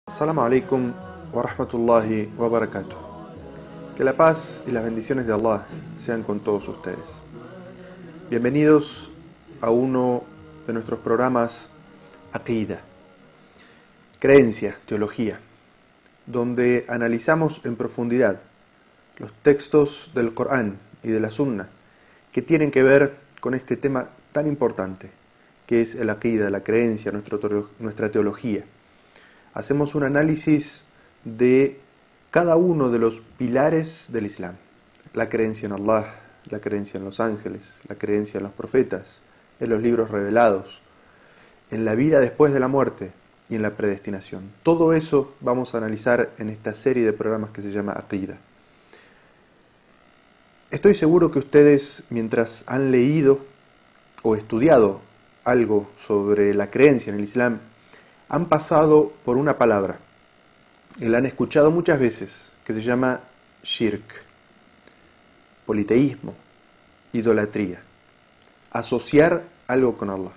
Assalamu alaikum wa rahmatullahi wa barakatuh. Que la paz y las bendiciones de Allah sean con todos ustedes. Bienvenidos a uno de nuestros programas Aqida, creencia, teología, donde analizamos en profundidad los textos del Corán y de la Sunna que tienen que ver con este tema tan importante que es el Aqida, la creencia, nuestra teología. Hacemos un análisis de cada uno de los pilares del Islam. La creencia en Allah, la creencia en los ángeles, la creencia en los profetas, en los libros revelados, en la vida después de la muerte y en la predestinación. Todo eso vamos a analizar en esta serie de programas que se llama Aqida. Estoy seguro que ustedes, mientras han leído o estudiado algo sobre la creencia en el Islam, han pasado por una palabra que la han escuchado muchas veces, que se llama shirk, politeísmo, idolatría, asociar algo con Allah.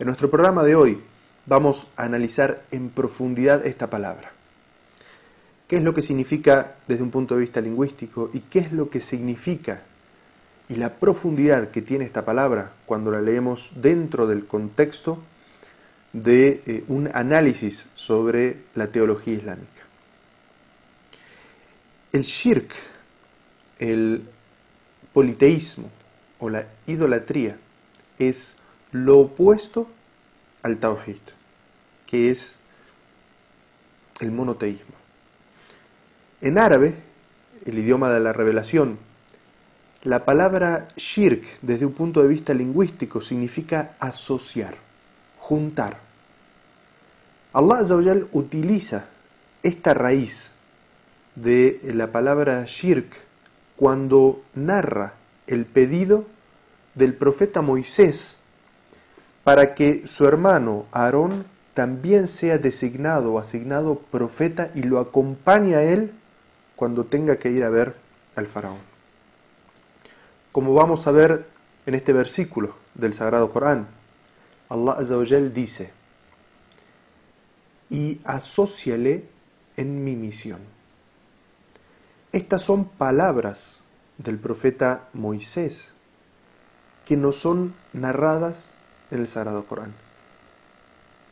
En nuestro programa de hoy vamos a analizar en profundidad esta palabra. ¿Qué es lo que significa desde un punto de vista lingüístico y qué es lo que significa y la profundidad que tiene esta palabra cuando la leemos dentro del contexto de un análisis sobre la teología islámica? El shirk, el politeísmo o la idolatría es lo opuesto al tawhid, que es el monoteísmo. En árabe, el idioma de la revelación, la palabra shirk desde un punto de vista lingüístico significa asociar, juntar. Allah Azza wa Jal utiliza esta raíz de la palabra shirk cuando narra el pedido del profeta Moisés para que su hermano Aarón también sea designado o asignado profeta y lo acompañe a él cuando tenga que ir a ver al faraón. Como vamos a ver en este versículo del Sagrado Corán, Allah Azza wa Jal dice: y asóciale en mi misión. Estas son palabras del profeta Moisés que nos son narradas en el Sagrado Corán.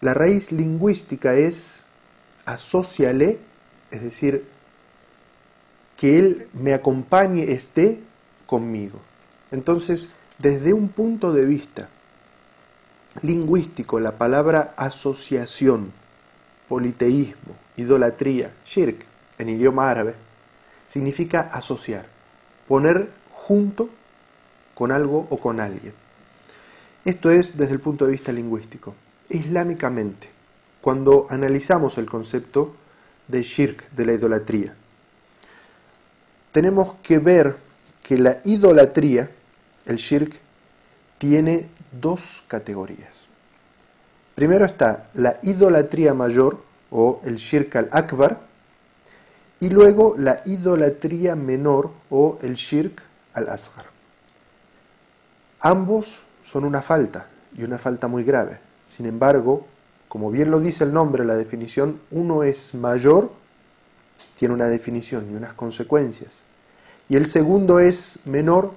La raíz lingüística es asóciale, es decir, que él me acompañe, esté conmigo. Entonces, desde un punto de vista lingüístico, la palabra asociación, politeísmo, idolatría, shirk, en idioma árabe, significa asociar, poner junto con algo o con alguien. Esto es desde el punto de vista lingüístico. Islámicamente, cuando analizamos el concepto de shirk, de la idolatría, tenemos que ver que la idolatría, el shirk, tiene dos categorías. Primero está la idolatría mayor o el shirk al-akbar y luego la idolatría menor o el shirk al-asghar. Ambos son una falta y una falta muy grave. Sin embargo, como bien lo dice el nombre, la definición, uno es mayor, tiene una definición y unas consecuencias, y el segundo es menor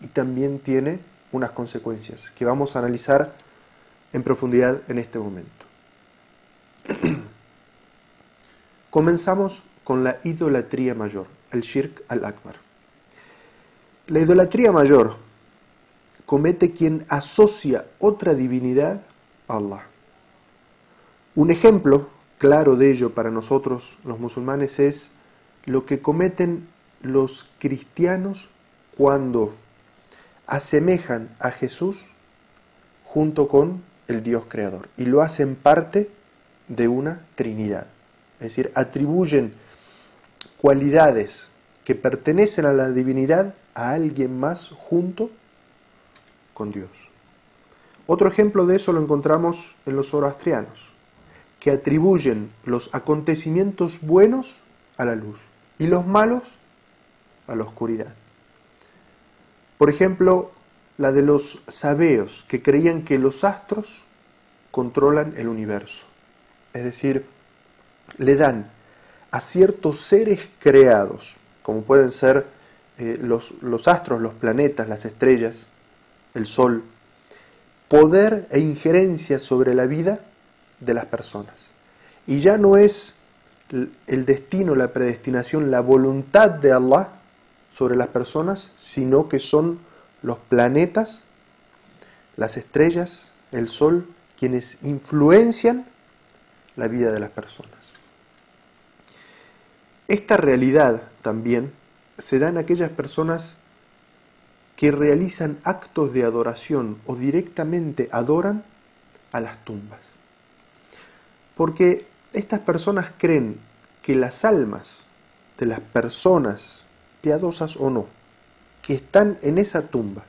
y también tiene unas consecuencias que vamos a analizar en profundidad en este momento. Comenzamos con la idolatría mayor, el shirk al-akbar. La idolatría mayor comete quien asocia otra divinidad a Allah. Un ejemplo claro de ello para nosotros, los musulmanes, es lo que cometen los cristianos cuando asemejan a Jesús junto con el Dios creador y lo hacen parte de una Trinidad. Es decir, atribuyen cualidades que pertenecen a la divinidad a alguien más junto con Dios. Otro ejemplo de eso lo encontramos en los zoroastrianos, que atribuyen los acontecimientos buenos a la luz y los malos a la oscuridad. Por ejemplo, la de los sabeos, que creían que los astros controlan el universo. Es decir, le dan a ciertos seres creados, como pueden ser los astros, los planetas, las estrellas, el sol, poder e injerencia sobre la vida de las personas. Y ya no es el destino, la predestinación, la voluntad de Allah sobre las personas, sino que son los planetas, las estrellas, el sol, quienes influencian la vida de las personas. Esta realidad también se da en aquellas personas que realizan actos de adoración o directamente adoran a las tumbas. Porque estas personas creen que las almas de las personas, piadosas o no, que están en esa tumba,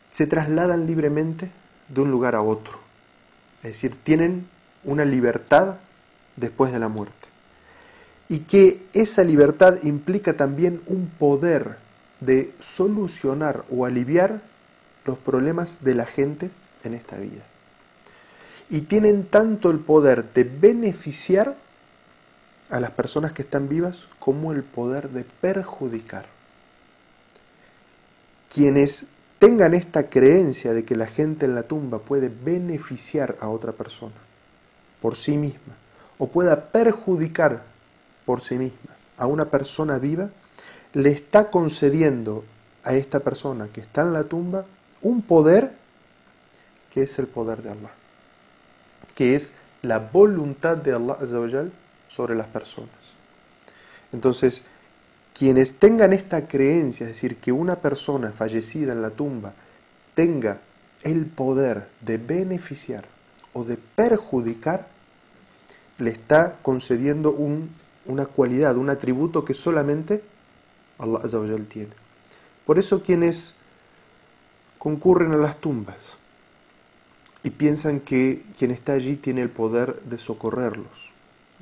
se trasladan libremente de un lugar a otro. Es decir, tienen una libertad después de la muerte. Y que esa libertad implica también un poder de solucionar o aliviar los problemas de la gente en esta vida. Y tienen tanto el poder de beneficiar a las personas que están vivas como el poder de perjudicar. Quienes tengan esta creencia de que la gente en la tumba puede beneficiar a otra persona por sí misma o pueda perjudicar por sí misma a una persona viva, le está concediendo a esta persona que está en la tumba un poder que es el poder de Allah, que es la voluntad de Allah Azza wa Jal sobre las personas. Entonces, quienes tengan esta creencia, es decir, que una persona fallecida en la tumba tenga el poder de beneficiar o de perjudicar, le está concediendo una cualidad, un atributo que solamente Allah Azza wa Jal tiene. Por eso quienes concurren a las tumbas y piensan que quien está allí tiene el poder de socorrerlos,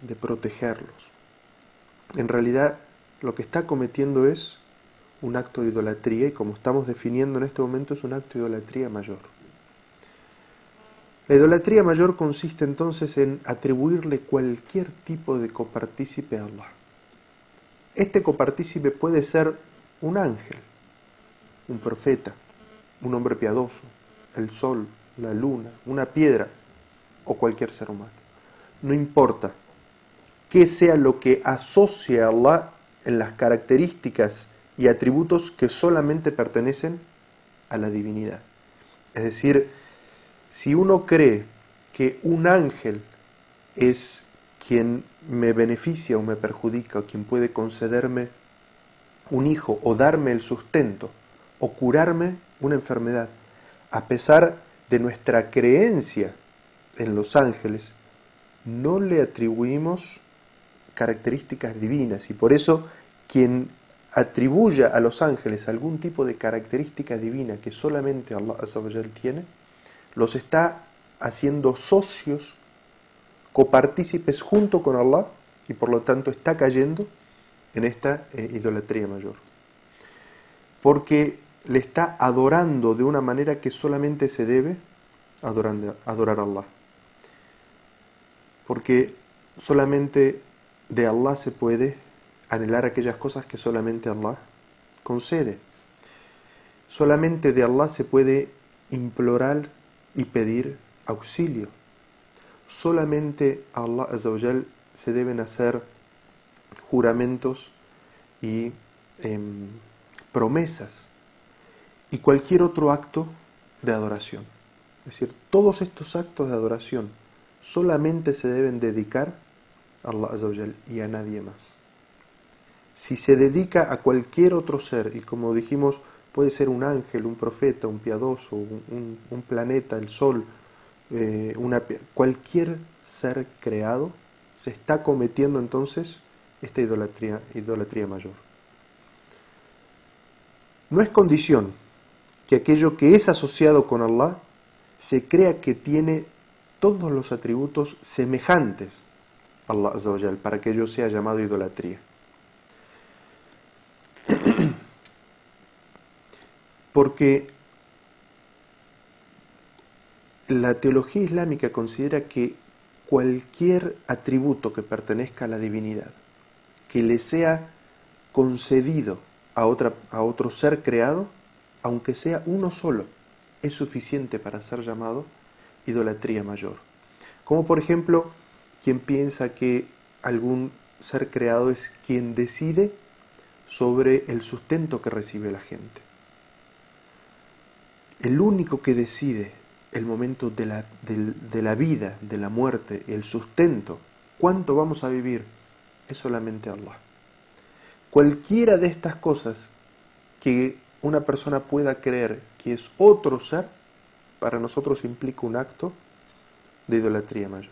de protegerlos, en realidad lo que está cometiendo es un acto de idolatría, y como estamos definiendo en este momento, es un acto de idolatría mayor. La idolatría mayor consiste entonces en atribuirle cualquier tipo de copartícipe a Allah. Este copartícipe puede ser un ángel, un profeta, un hombre piadoso, el sol, la luna, una piedra o cualquier ser humano. No importa qué sea lo que asocie a Allah en las características y atributos que solamente pertenecen a la divinidad. Es decir, si uno cree que un ángel es quien me beneficia o me perjudica, o quien puede concederme un hijo o darme el sustento o curarme una enfermedad, a pesar de nuestra creencia en los ángeles, no le atribuimos características divinas, y por eso quien atribuya a los ángeles algún tipo de característica divina que solamente Allah Azza wa Jal tiene, los está haciendo socios, copartícipes junto con Allah, y por lo tanto está cayendo en esta idolatría mayor. Porque le está adorando de una manera que solamente se debe adorar a Allah. Porque solamente de Allah se puede anhelar aquellas cosas que solamente Allah concede. Solamente de Allah se puede implorar y pedir auxilio. Solamente a Allah Azza wa Jal se deben hacer juramentos y promesas y cualquier otro acto de adoración. Es decir, todos estos actos de adoración solamente se deben dedicar a Allah Azza wa Jal y a nadie más. Si se dedica a cualquier otro ser, y como dijimos, puede ser un ángel, un profeta, un piadoso, un planeta, el sol, cualquier ser creado, se está cometiendo entonces esta idolatría mayor. No es condición que aquello que es asociado con Allah se crea que tiene todos los atributos semejantes a Allah Azza wa Jal para que ello sea llamado idolatría. Porque la teología islámica considera que cualquier atributo que pertenezca a la divinidad, que le sea concedido a otro ser creado, aunque sea uno solo, es suficiente para ser llamado idolatría mayor. Como por ejemplo, quien piensa que algún ser creado es quien decide sobre el sustento que recibe la gente. El único que decide el momento de la vida, de la muerte, el sustento, cuánto vamos a vivir, es solamente Allah. Cualquiera de estas cosas que una persona pueda creer que es otro ser, para nosotros implica un acto de idolatría mayor.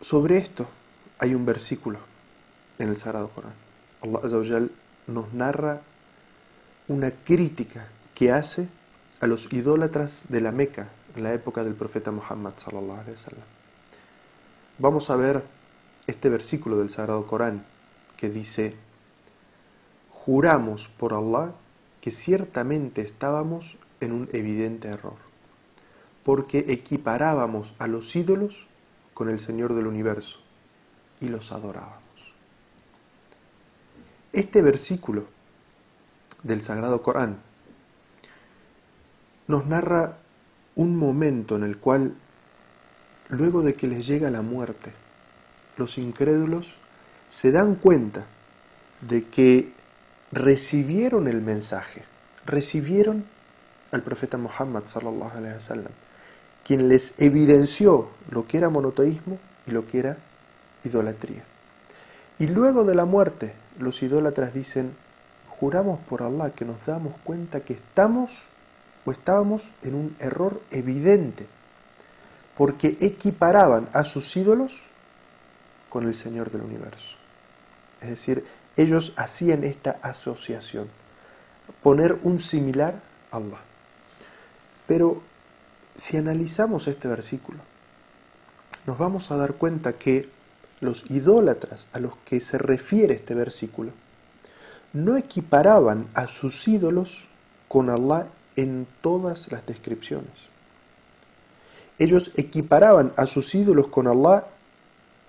Sobre esto hay un versículo en el Sagrado Corán. Allah Azza wa Jal nos narra una crítica que hace a los idólatras de la Meca en la época del profeta Muhammad sallallahu alaihi wasallam. Vamos a ver este versículo del Sagrado Corán que dice: juramos por Allah que ciertamente estábamos en un evidente error, porque equiparábamos a los ídolos con el Señor del universo y los adorábamos. Este versículo del Sagrado Corán nos narra un momento en el cual, luego de que les llega la muerte, los incrédulos se dan cuenta de que recibieron el mensaje, recibieron al profeta Muhammad sallallahu alaihi wasallam, quien les evidenció lo que era monoteísmo y lo que era idolatría. Y luego de la muerte, los idólatras dicen: juramos por Allah que nos damos cuenta que estábamos en un error evidente, porque equiparaban a sus ídolos con el Señor del universo. Es decir, ellos hacían esta asociación, poner un similar a Allah. Pero si analizamos este versículo, nos vamos a dar cuenta que los idólatras a los que se refiere este versículo no equiparaban a sus ídolos con Allah en todas las descripciones. Ellos equiparaban a sus ídolos con Allah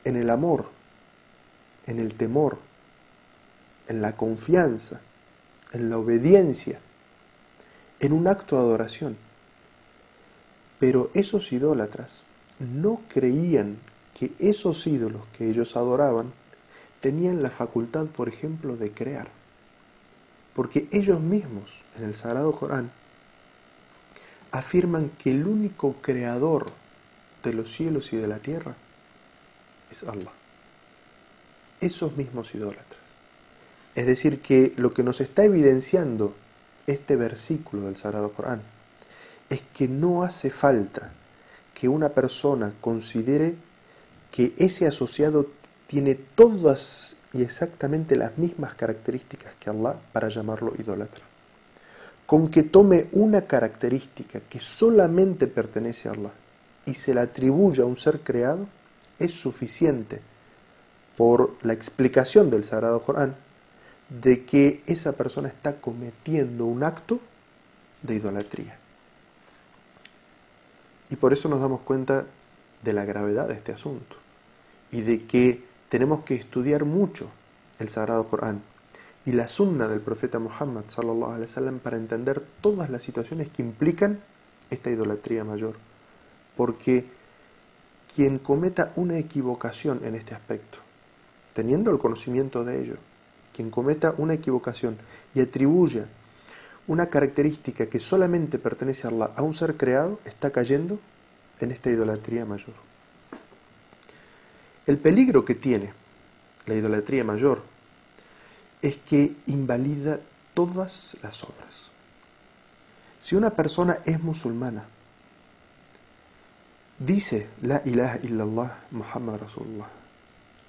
en el amor, en el temor, en la confianza, en la obediencia, en un acto de adoración. Pero esos idólatras no creían que esos ídolos que ellos adoraban tenían la facultad, por ejemplo, de crear. Porque ellos mismos, en el Sagrado Corán, afirman que el único creador de los cielos y de la tierra es Allah. Esos mismos idólatras. Es decir, que lo que nos está evidenciando este versículo del Sagrado Corán es que no hace falta que una persona considere que ese asociado tiene todas y exactamente las mismas características que Allah para llamarlo idólatra. Con que tome una característica que solamente pertenece a Allah y se la atribuya a un ser creado, es suficiente por la explicación del Sagrado Corán de que esa persona está cometiendo un acto de idolatría. Y por eso nos damos cuenta de la gravedad de este asunto y de que tenemos que estudiar mucho el Sagrado Corán y la sunna del profeta Muhammad sallallahu alaihi wasallam para entender todas las situaciones que implican esta idolatría mayor. Porque quien cometa una equivocación en este aspecto, teniendo el conocimiento de ello, quien cometa una equivocación y atribuya una característica que solamente pertenece a Allah a un ser creado, está cayendo en esta idolatría mayor. El peligro que tiene la idolatría mayor es que invalida todas las obras. Si una persona es musulmana, dice La ilaha illallah Muhammad Rasulullah,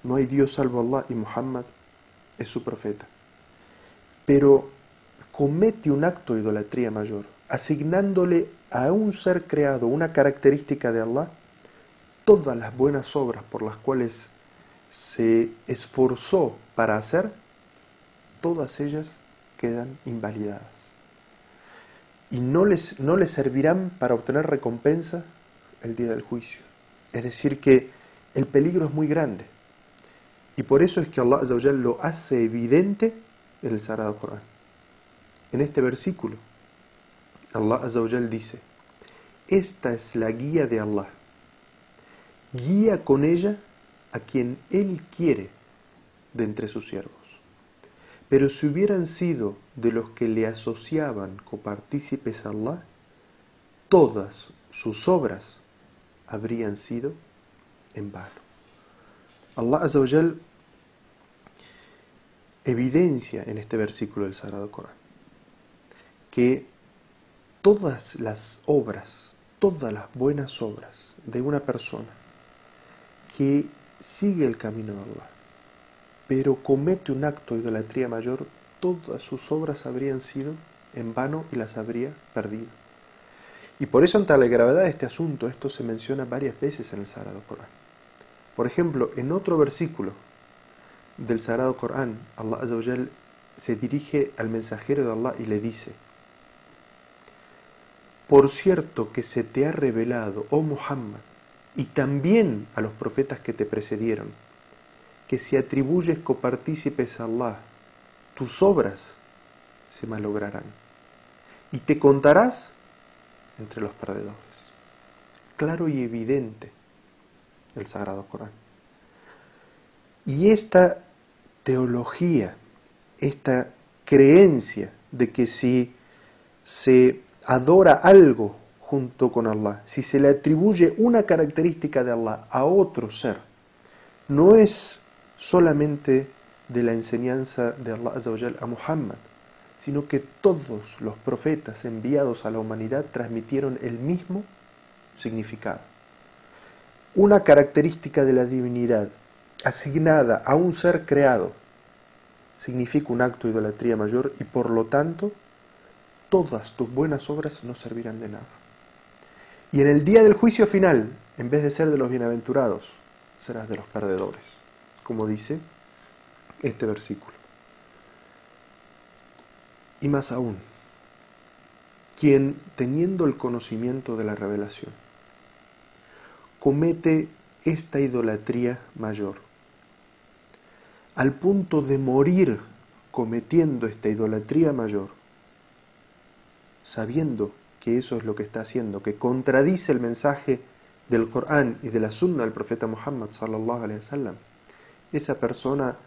no hay Dios salvo Allah y Muhammad es su profeta, pero comete un acto de idolatría mayor, asignándole a un ser creado una característica de Allah, todas las buenas obras por las cuales se esforzó para hacer, todas ellas quedan invalidadas. y no les servirán para obtener recompensa el día del juicio. Es decir, que el peligro es muy grande. Y por eso es que Allah Azza wa Jal lo hace evidente en el Sagrado Corán. En este versículo, Allah Azza wa Jal dice: esta es la guía de Allah. Guía con ella a quien Él quiere de entre sus siervos. Pero si hubieran sido de los que le asociaban copartícipes a Allah, todas sus obras habrían sido en vano. Allah Azza wa Jal evidencia en este versículo del Sagrado Corán que todas las obras, todas las buenas obras de una persona que sigue el camino de Allah, pero comete un acto de idolatría mayor, todas sus obras habrían sido en vano y las habría perdido. Y por eso, ante la gravedad de este asunto, esto se menciona varias veces en el Sagrado Corán. Por ejemplo, en otro versículo del Sagrado Corán, Allah Azza wa Jal se dirige al mensajero de Allah y le dice: por cierto que se te ha revelado, oh Muhammad, y también a los profetas que te precedieron, que si atribuyes copartícipes a Allah, tus obras se malograrán, y te contarás entre los perdedores. Claro y evidente el Sagrado Corán. Y esta teología, esta creencia de que si se adora algo junto con Allah, si se le atribuye una característica de Allah a otro ser, no es solamente de la enseñanza de Allah Azza wa Jal a Muhammad, sino que todos los profetas enviados a la humanidad transmitieron el mismo significado. Una característica de la divinidad asignada a un ser creado significa un acto de idolatría mayor y por lo tanto todas tus buenas obras no servirán de nada. Y en el día del juicio final, en vez de ser de los bienaventurados, serás de los perdedores, como dice este versículo. Y más aún, quien teniendo el conocimiento de la revelación comete esta idolatría mayor, al punto de morir cometiendo esta idolatría mayor, sabiendo que eso es lo que está haciendo, que contradice el mensaje del Corán y de la Sunna del profeta Muhammad sallallahu alaihi wasallam, esa persona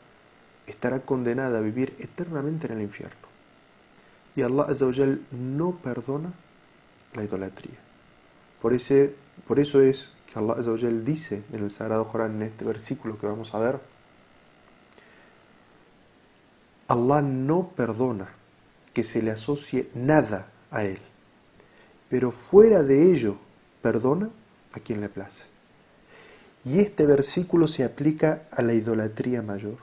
estará condenada a vivir eternamente en el infierno. Y Allah Azza wa Jal no perdona la idolatría. Por eso es que Allah Azza wa Jal dice en el Sagrado Corán, en este versículo que vamos a ver, Allah no perdona que se le asocie nada a Él, pero fuera de ello perdona a quien le place. Y este versículo se aplica a la idolatría mayor.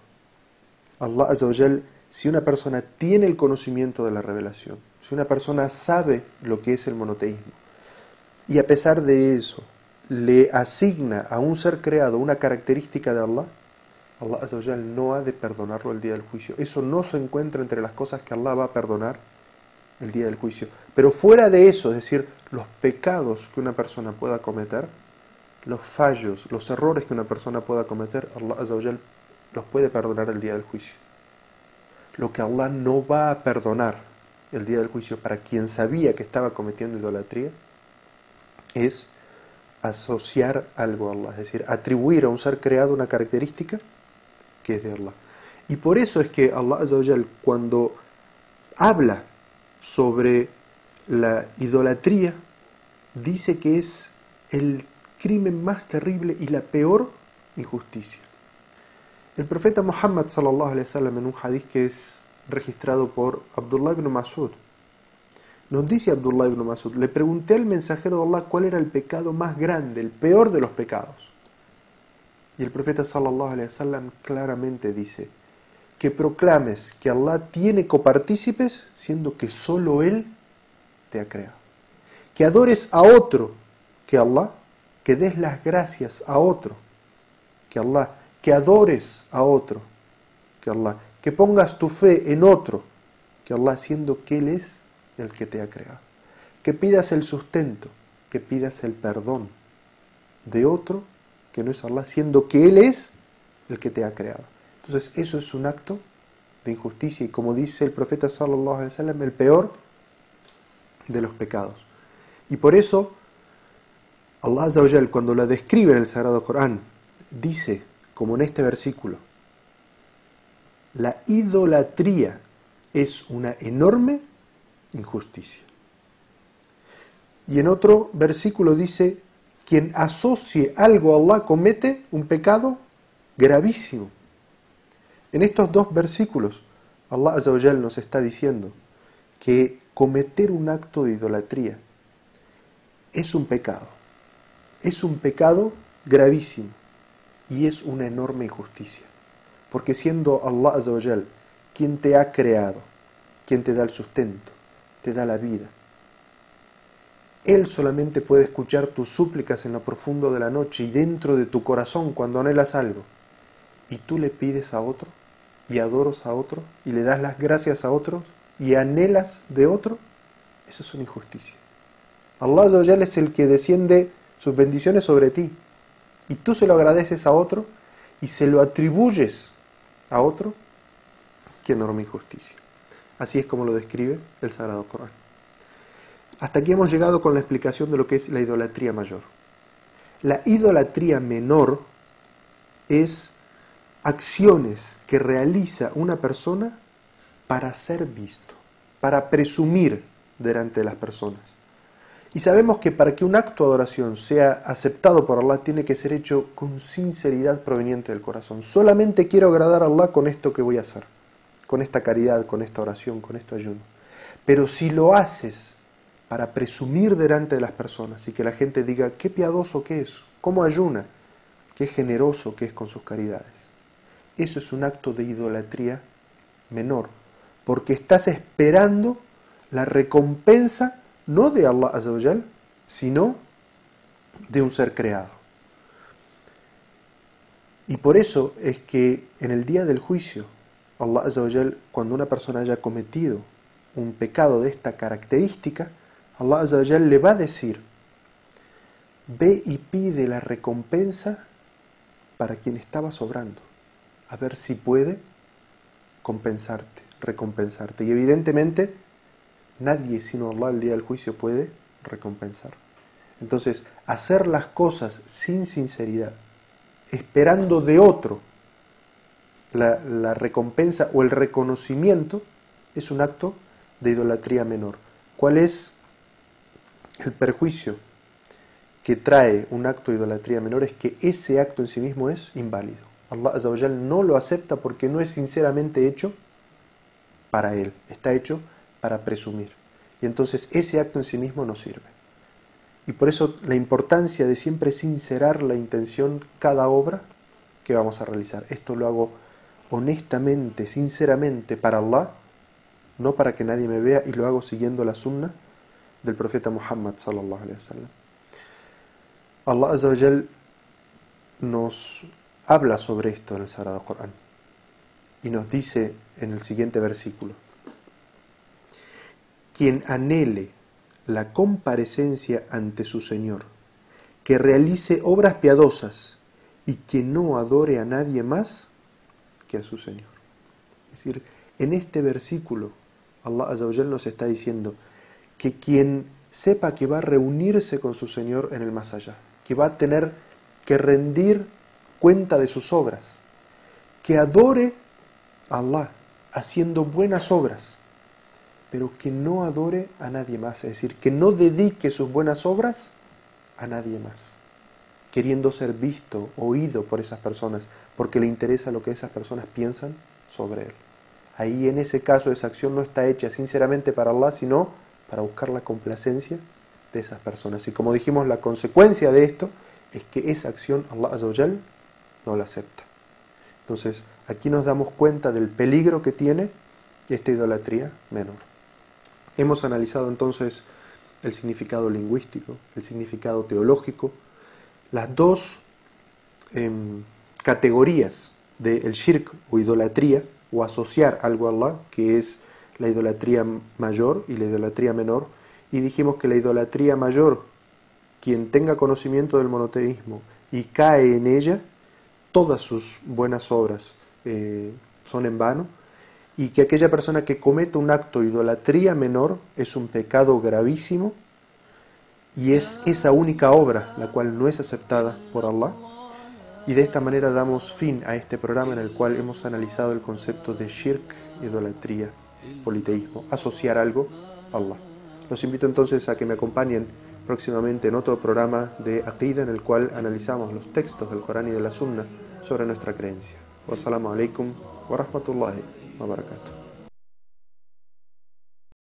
Allah Azza wa Jal, si una persona tiene el conocimiento de la revelación, si una persona sabe lo que es el monoteísmo, y a pesar de eso le asigna a un ser creado una característica de Allah, Allah Azza wa Jal no ha de perdonarlo el día del juicio. Eso no se encuentra entre las cosas que Allah va a perdonar el día del juicio. Pero fuera de eso, es decir, los pecados que una persona pueda cometer, los fallos, los errores que una persona pueda cometer, Allah Azza wa Jal los puede perdonar el día del juicio. Lo que Allah no va a perdonar el día del juicio para quien sabía que estaba cometiendo idolatría es asociar algo a Allah, es decir, atribuir a un ser creado una característica que es de Allah. Y por eso es que Allah Azza wa Jal, cuando habla sobre la idolatría, dice que es el crimen más terrible y la peor injusticia. El profeta Muhammad sallallahu alaihi wasallam, en un hadith que es registrado por Abdullah ibn Mas'ud, nos dice Abdullah ibn Mas'ud: le pregunté al mensajero de Allah cuál era el pecado más grande, el peor de los pecados. Y el profeta sallallahu alaihi wasallam claramente dice: que proclames que Allah tiene copartícipes siendo que solo Él te ha creado. Que adores a otro que Allah, que des las gracias a otro que Allah, que adores a otro que Allah, que pongas tu fe en otro que Allah, siendo que Él es el que te ha creado. que pidas el sustento, que pidas el perdón de otro que no es Allah, siendo que Él es el que te ha creado. Entonces eso es un acto de injusticia y, como dice el profeta sallallahu alaihi wasallam, el peor de los pecados. Y por eso Allah Azza wa Jal, cuando la describe en el Sagrado Corán, dice, como en este versículo, la idolatría es una enorme injusticia. Y en otro versículo dice, quien asocie algo a Allah comete un pecado gravísimo. En estos dos versículos, Allah Azza wa Jal nos está diciendo que cometer un acto de idolatría es un pecado gravísimo y es una enorme injusticia. Porque siendo Allah Azza wa Jal quien te ha creado, quien te da el sustento, te da la vida, Él solamente puede escuchar tus súplicas en lo profundo de la noche y dentro de tu corazón cuando anhelas algo, y tú le pides a otro, y adoras a otro, y le das las gracias a otros, y anhelas de otro. Eso es una injusticia. Allah Azza wa Jal es el que desciende sus bendiciones sobre ti, y tú se lo agradeces a otro, y se lo atribuyes a otro. Qué enorme injusticia. Así es como lo describe el Sagrado Corán. Hasta aquí hemos llegado con la explicación de lo que es la idolatría mayor. La idolatría menor es acciones que realiza una persona para ser visto, para presumir delante de las personas. Y sabemos que para que un acto de adoración sea aceptado por Allah tiene que ser hecho con sinceridad proveniente del corazón. Solamente quiero agradar a Allah con esto que voy a hacer, con esta caridad, con esta oración, con este ayuno. Pero si lo haces para presumir delante de las personas y que la gente diga qué piadoso que es, cómo ayuna, qué generoso que es con sus caridades, eso es un acto de idolatría menor, porque estás esperando la recompensa no de Allah Azza wa Jal, sino de un ser creado. Y por eso es que en el día del juicio, Allah Azza wa Jal, cuando una persona haya cometido un pecado de esta característica, Allah Azza wa Jal le va a decir, ve y pide la recompensa para quien estaba sobrando, a ver si puede compensarte, recompensarte. Y evidentemente nadie sino Allah el día del juicio puede recompensar. Entonces, hacer las cosas sin sinceridad, esperando de otro la recompensa o el reconocimiento, es un acto de idolatría menor. ¿Cuál es el perjuicio que trae un acto de idolatría menor? Es que ese acto en sí mismo es inválido. Allah Azza wa Jal no lo acepta porque no es sinceramente hecho para Él, está hecho para presumir. Y entonces ese acto en sí mismo no sirve. Y por eso la importancia de siempre sincerar la intención cada obra que vamos a realizar. Esto lo hago honestamente, sinceramente para Allah, no para que nadie me vea, y lo hago siguiendo la sunna del profeta Muhammad sallallahu alaihi wasallam. Allah Azza wa Jal nos habla sobre esto en el Sagrado Corán y nos dice en el siguiente versículo: quien anhele la comparecencia ante su Señor, que realice obras piadosas y que no adore a nadie más que a su Señor. Es decir, en este versículo Allah Azza wa Jal nos está diciendo que quien sepa que va a reunirse con su Señor en el más allá, que va a tener que rendir cuenta de sus obras, que adore a Allah haciendo buenas obras, pero que no adore a nadie más, es decir, que no dedique sus buenas obras a nadie más, queriendo ser visto, oído por esas personas, porque le interesa lo que esas personas piensan sobre él. Ahí en ese caso esa acción no está hecha sinceramente para Allah, sino para buscar la complacencia de esas personas. Y como dijimos, la consecuencia de esto es que esa acción Allah Azza wa Jal no la acepta. Entonces, aquí nos damos cuenta del peligro que tiene esta idolatría menor. Hemos analizado entonces el significado lingüístico, el significado teológico, las dos categorías del shirk o idolatría, o asociar algo a Allah, que es la idolatría mayor y la idolatría menor, y dijimos que la idolatría mayor, quien tenga conocimiento del monoteísmo y cae en ella, todas sus buenas obras son en vano, y que aquella persona que cometa un acto de idolatría menor es un pecado gravísimo, y es esa única obra la cual no es aceptada por Allah. Y de esta manera damos fin a este programa en el cual hemos analizado el concepto de shirk, idolatría, politeísmo, asociar algo a Allah. Los invito entonces a que me acompañen próximamente en otro programa de Aqida en el cual analizamos los textos del Corán y de la Sunna sobre nuestra creencia. Wassalamu alaikum wa rahmatullahi wa barakatuh.